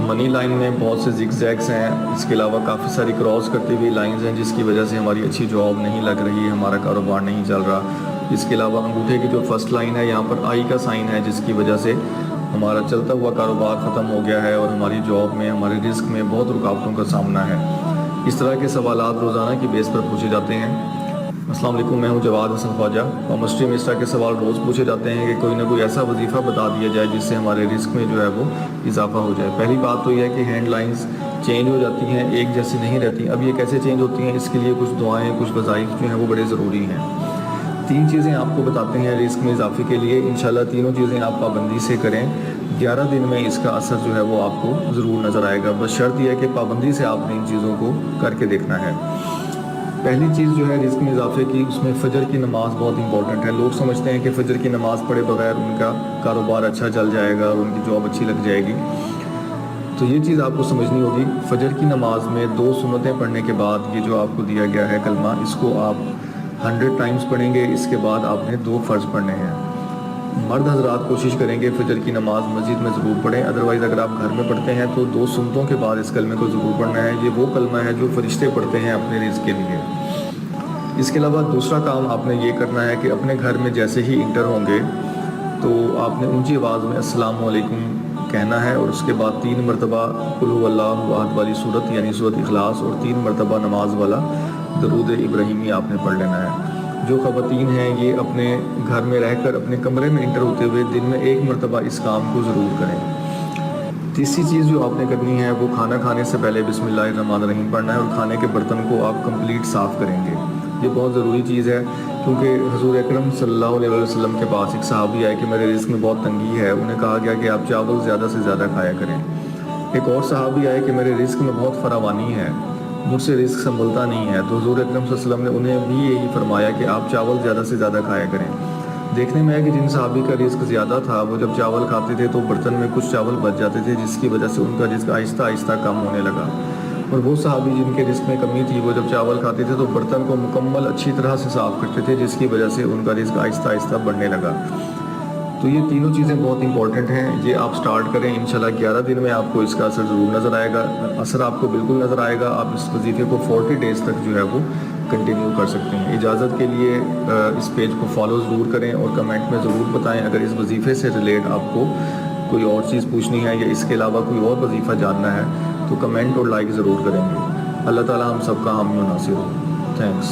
منی line میں بہت سے زگ زیگس ہیں، اس کے علاوہ کافی ساری کراس کرتی ہوئی لائنز ہیں جس کی وجہ سے ہماری اچھی جاب نہیں لگ رہی، ہمارا کاروبار نہیں چل رہا۔ اس کے علاوہ انگوٹھے کی جو فرسٹ لائن ہے یہاں پر آئی کا سائن ہے جس کی وجہ سے ہمارا چلتا ہوا کاروبار ختم ہو گیا ہے اور ہماری جاب میں، ہمارے رزق میں بہت رکاوٹوں کا سامنا ہے۔ اس طرح کے سوالات روزانہ کی بیس پر پوچھے جاتے ہیں۔ السلام علیکم، میں ہوں جواد حسن خواجہ۔ کامسٹری میں اس طرح کے سوال روز پوچھے جاتے ہیں کہ کوئی نہ کوئی ایسا وظیفہ بتا دیا جائے جس سے ہمارے رزق میں جو ہے وہ اضافہ ہو جائے۔ پہلی بات تو یہ ہے کہ ہینڈ لائنز چینج ہو جاتی ہیں، ایک جیسی نہیں رہتی۔ اب یہ کیسے چینج ہوتی ہیں، اس کے لیے کچھ دعائیں، کچھ وظائف جو ہیں وہ بڑے ضروری ہیں۔ 3 چیزیں آپ کو بتاتے ہیں رزق میں اضافے کے لیے، انشاءاللہ تینوں چیزیں آپ پابندی سے کریں، 11 دن میں اس کا اثر جو ہے وہ آپ کو ضرور نظر آئے گا۔ بس شرط یہ ہے کہ پابندی سے آپ نے ان چیزوں کو کر کے دیکھنا ہے۔ پہلی چیز جو ہے رزق میں اضافے کی، اس میں فجر کی نماز بہت امپورٹنٹ ہے۔ لوگ سمجھتے ہیں کہ فجر کی نماز پڑھے بغیر ان کا کاروبار اچھا چل جائے گا اور ان کی جاب اچھی لگ جائے گی، تو یہ چیز آپ کو سمجھنی ہوگی۔ فجر کی نماز میں 2 سنتیں پڑھنے کے بعد یہ جو آپ کو دیا گیا ہے کلمہ، اس کو آپ 100 ٹائمز پڑھیں گے۔ اس کے بعد آپ نے 2 فرض پڑھنے ہیں۔ مرد حضرات کوشش کریں گے فجر کی نماز مسجد میں ضرور پڑھیں، ادروائز اگر آپ گھر میں پڑھتے ہیں تو 2 سنتوں کے بعد اس کلمے کو ضرور پڑھنا ہے۔ یہ وہ کلمہ ہے جو فرشتے پڑھتے ہیں اپنے رزق کے لیے۔ اس کے علاوہ دوسرا کام آپ نے یہ کرنا ہے کہ اپنے گھر میں جیسے ہی انٹر ہوں گے تو آپ نے اونچی آواز میں السلام علیکم کہنا ہے، اور اس کے بعد 3 مرتبہ قل هو اللہ احد والی صورت یعنی صورت اخلاص اور 3 مرتبہ نماز والا درود ابراہیمی آپ نے پڑھ لینا ہے۔ جو خواتین ہیں یہ اپنے گھر میں رہ کر اپنے کمرے میں انٹر ہوتے ہوئے دن میں 1 مرتبہ اس کام کو ضرور کریں۔ تیسری چیز جو آپ نے کرنی ہے وہ کھانا کھانے سے پہلے بسم اللہ الرحمن الرحیم پڑھنا ہے، اور کھانے کے برتن کو آپ کمپلیٹ صاف کریں گے۔ یہ بہت ضروری چیز ہے کیونکہ حضور اکرم صلی اللہ علیہ وسلم کے پاس ایک صحابی آئے کہ میرے رزق میں بہت تنگی ہے، انہیں کہا گیا کہ آپ چاول زیادہ سے زیادہ کھایا کریں۔ ایک اور صحابی آئے کہ میرے رزق میں بہت فراوانی ہے، مجھ سے رزق سنبھلتا نہیں ہے، تو حضور اکرم صلی اللہ علیہ وسلم نے انہیں بھی یہی فرمایا کہ آپ چاول زیادہ سے زیادہ کھایا کریں۔ دیکھنے میں ہے کہ جن صحابی کا رزق زیادہ تھا وہ جب چاول کھاتے تھے تو برتن میں کچھ چاول بچ جاتے تھے، جس کی وجہ سے ان کا رزق آہستہ آہستہ کم ہونے لگا، اور وہ صحابی جن کے رزق میں کمی تھی وہ جب چاول کھاتے تھے تو برتن کو مکمل اچھی طرح سے صاف کرتے تھے، جس کی وجہ سے ان کا رزق آہستہ آہستہ بڑھنے لگا۔ تو یہ تینوں چیزیں بہت امپورٹنٹ ہیں، یہ آپ سٹارٹ کریں، انشاءاللہ 11 دن میں آپ کو اس کا اثر ضرور نظر آئے گا۔ اثر آپ کو بالکل نظر آئے گا، آپ اس وظیفے کو 40 ڈیز تک جو ہے وہ کنٹینیو کر سکتے ہیں۔ اجازت کے لیے اس پیج کو فالو ضرور کریں اور کمنٹ میں ضرور بتائیں اگر اس وظیفے سے ریلیٹ آپ کو کوئی اور چیز پوچھنی ہے یا اس کے علاوہ کوئی اور وظیفہ جاننا ہے تو کمنٹ اور لائک ضرور کریں گے۔ اللہ تعالیٰ ہم سب کا حامی و ناصر ہو۔ تھینکس۔